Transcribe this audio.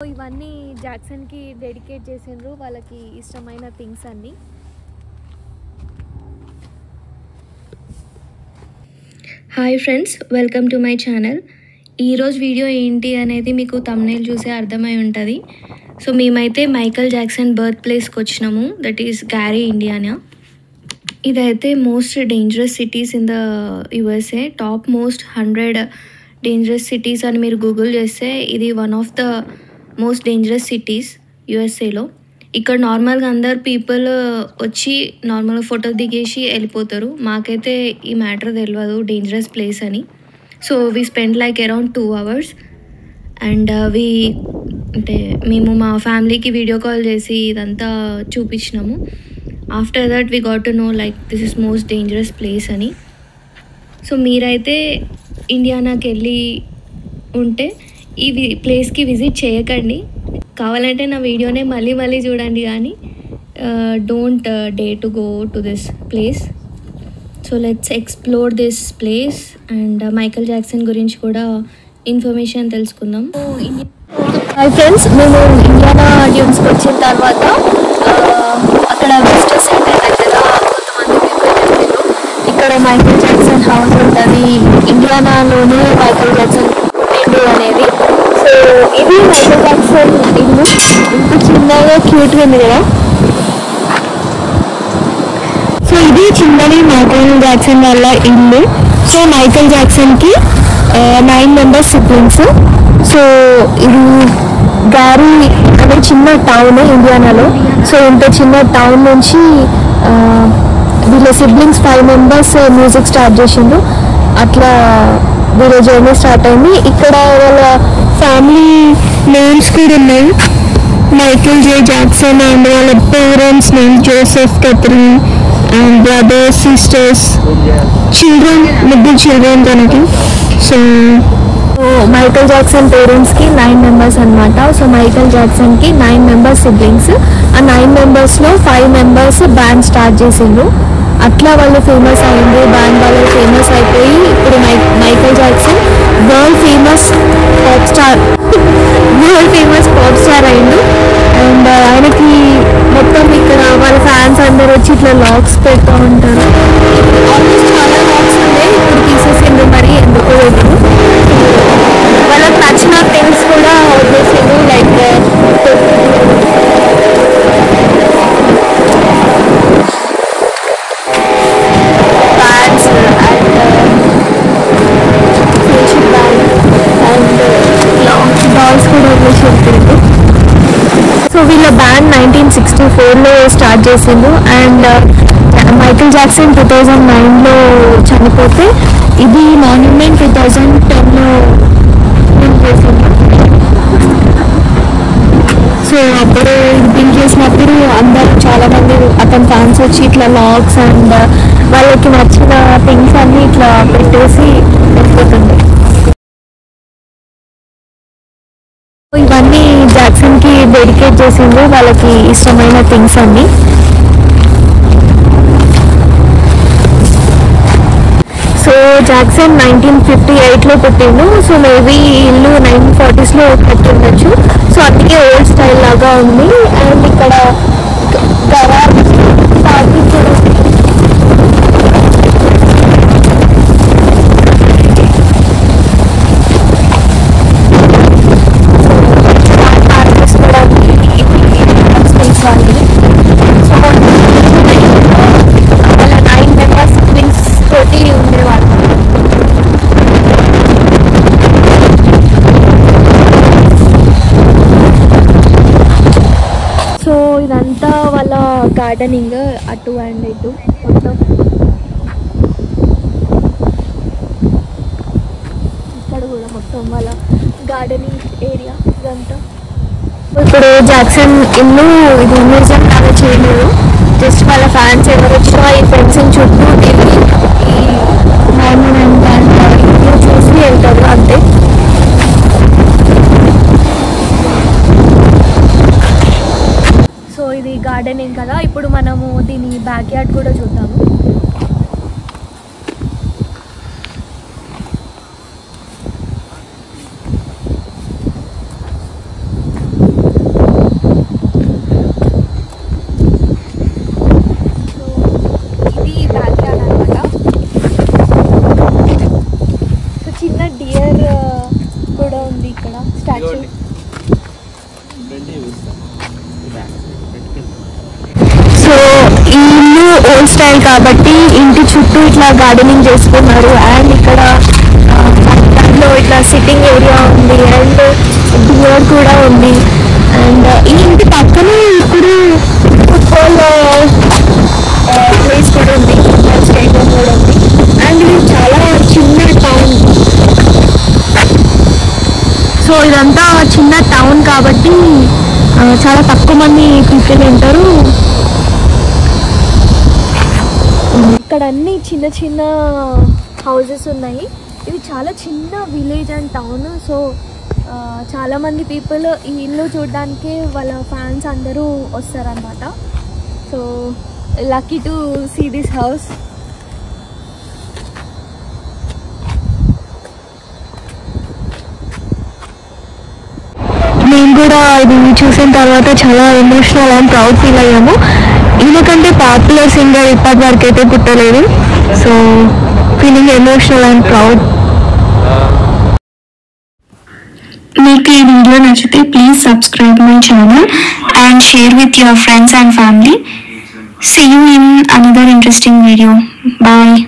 ఇవన్నీ జాక్సన్కి డెడికేట్ చేసిండ్రు, వాళ్ళకి ఇష్టమైన థింగ్స్ అన్నీ. Hi friends, welcome to my channel. ఈరోజు వీడియో ఏంటి అనేది మీకు థంబ్నెయిల్ చూసే అర్థమై ఉంటుంది. సో మేమైతే మైకల్ జాక్సన్ బర్త్ ప్లేస్కి వచ్చినాము, దట్ ఈస్ గ్యారీ, ఇండియానా. ఇదైతే most dangerous cities in the USA, top most 100 dangerous cities అని మీరు గూగుల్ చేస్తే ఇది one of the most dangerous cities యుఎస్ఏలో. ఇక్కడ నార్మల్గా అందరు పీపుల్ వచ్చి నార్మల్గా ఫోటో దిగేసి వెళ్ళిపోతారు. మాకైతే ఈ మ్యాటర్ తెలియదు డేంజరస్ ప్లేస్ అని. So we spend like around 2 hours and అంటే మేము మా ఫ్యామిలీకి వీడియో కాల్ చేసి ఇదంతా చూపించినాము. After that we got to know like this is most dangerous place అని. సో మీరైతే ఇండియానాకి వెళ్ళి ఉంటే ఈ ప్లేస్కి విజిట్ చేయకండి. కావాలంటే నా వీడియోనే మళ్ళీ చూడండి, కానీ don't day to go to this place. So let's explore this place and Michael Jackson గురించి కూడా ఇన్ఫర్మేషన్ తెలుసుకుందాం. హాయ్ ఫ్రెండ్స్, మేము ఇండియానా డ్యూమ్స్కి వచ్చిన తర్వాత అక్కడ విజిటర్ సెంటర్ దగ్గర కొంతమంది పీపుల్ చెప్పారు ఇక్కడ మైకల్ జాక్సన్ హౌస్ ఉంటుంది, ఇండియానాలోనే మైకల్ జాక్సన్ ఇల్లు అనేది. సో ఇది మైకల్ జాక్సన్ ఇల్లు, ఇంత చిన్నగా క్యూట్గా ఉంది కదా. సో ఇది చిన్నది మైకల్ జాక్సన్ వాళ్ళ ఇల్లు. సో మైకల్ జాక్సన్కి 9 members సిబ్లింగ్స్. సో ఇది గారీ అనే చిన్న టౌన్ ఇండియానాలో. సో ఇంత చిన్న టౌన్ నుంచి వీళ్ళ సిబ్లింగ్స్ 5 members మ్యూజిక్ స్టార్ట్ చేసిండ్రు. అట్లా వీళ్ళ జర్నీ స్టార్ట్ అయింది. ఇక్కడ వాళ్ళ ఫ్యామిలీ నేమ్స్ కూడా ఉన్నాయి, మైకల్ జే జాక్సన్ అండ్ వాళ్ళ parents name Joseph, Catherine and brothers, sisters, children, ముగ్గురు చిల్డ్రన్ తనకి. సో మైకల్ జాక్సన్ పేరెంట్స్కి 9 members అనమాట. సో మైకల్ జాక్సన్కి 9 members సిబ్లింగ్స్. ఆ 9 membersలో 5 members బ్యాండ్ స్టార్ట్ చేసిండ్రు. అట్లా వాళ్ళు ఫేమస్ అయింది, బ్యాండ్ వాళ్ళు ఫేమస్ అయిపోయి ఇప్పుడు Michael Jackson world famous pop star అయిండు. అండ్ ఆయనకి మొత్తం ఇక్కడ వాళ్ళ ఫ్యాన్స్ అందరు వచ్చి ఇట్లా లాక్స్ పెడతా ఉంటారు. ఆల్మోస్ట్ చాలా లాక్స్ ఉన్నాయి, ఇప్పుడు తీసేసిండు, మరి ఎందుకో తెలియదు. వాళ్ళకి నచ్చిన థింగ్స్ కూడా వదిలేసిండు, లైక్ సో వీళ్ళ బ్యాండ్ 1964లో స్టార్ట్ చేసిండు. అండ్ మైకల్ జాక్సన్ 2009లో చనిపోతే ఇది మాన్యుమెంట్ 2010లో చేసిండు. సో అప్పుడు బిల్ చేసినప్పుడు అందరూ చాలామంది అతని ఫ్యాన్స్ వచ్చి ఇట్లా లాక్స్ అండ్ వాళ్ళకి నచ్చిన థింగ్స్ అన్నీ ఇట్లా పెట్టేసి వెళ్ళిపోతుంది. ఇవన్నీ జాక్సన్కి డెడికేట్ చేసిండ్రు, వాళ్ళకి ఇష్టమైన థింగ్స్ అన్నీ. సో జాక్సన్ 1958లో పుట్టిండు. సో మేబీ ఇల్లు 1940sలో కట్టిండొచ్చు. సో అందుకే ఓల్డ్ స్టైల్ లాగా ఉంది. అండ్ ఇక్కడ గరాజ్ పార్కింగ్ కూడా ఇదంతా వాళ్ళ గార్డెనింగ్, అటు అండ్ ఇటు మొత్తం. ఇక్కడ కూడా మొత్తం వాళ్ళ గార్డెనింగ్ ఏరియా ఇదంతా. ఇప్పుడు జాక్సన్ ఇల్లు ఇది మ్యూజియం లాగా చేయలేదు, జస్ట్ వాళ్ళ ఫ్యాన్స్ ఎవరు వచ్చినా ఈ ఫెన్సింగ్ చుట్టూ తిరిగి ఈ మాన్యుమెంట్ అండ్ ఇంట్లో చూసి వెళ్తారు అంతే. సో ఇది గార్డెనింగ్ కదా. ఇప్పుడు మనము దీని బ్యాక్ యార్డ్ కూడా చూద్దాము. ఓల్డ్ స్టైల్ కాబట్టి ఇంటి చుట్టూ ఇట్లా గార్డెనింగ్ చేసుకున్నారు. అండ్ ఇక్కడ దాంట్లో ఇట్లా సిట్టింగ్ ఏరియా ఉంది అండ్ బియర్ కూడా ఉంది. అండ్ ఈ ఇంటి పక్కనే ఇప్పుడు ఫుట్బాల్ ప్లేస్ కూడా ఉంది, ఫుట్బాల్ స్టేడియం కూడా ఉంది. అండ్ ఇది చాలా చిన్న టౌన్. సో ఇదంతా చిన్న టౌన్ కాబట్టి చాలా తక్కువ మంది పీపుల్ ఉంటారు. ఇక్కడ అన్ని చిన్న చిన్న హౌసెస్ ఉన్నాయి. ఇది చాలా చిన్న విలేజ్ అండ్ టౌన్. సో చాలామంది పీపుల్ ఈ ఇల్లు చూడడానికి వాళ్ళ ఫ్యాన్స్ అందరూ వస్తారనమాట. So lucky to see this house. మేము కూడా ఇది చూసిన తర్వాత చాలా ఎమోషనల్ అండ్ ప్రౌడ్ ఫీల్ అయ్యాము. ఈయనకంటే పాపులర్ సింగర్ ఇప్పటి వరకు అయితే పుట్టలేదు. So feeling emotional and proud. మీకు ఈ వీడియో నచ్చితే please subscribe my channel and share with your friends and family. See you in another interesting video. Bye.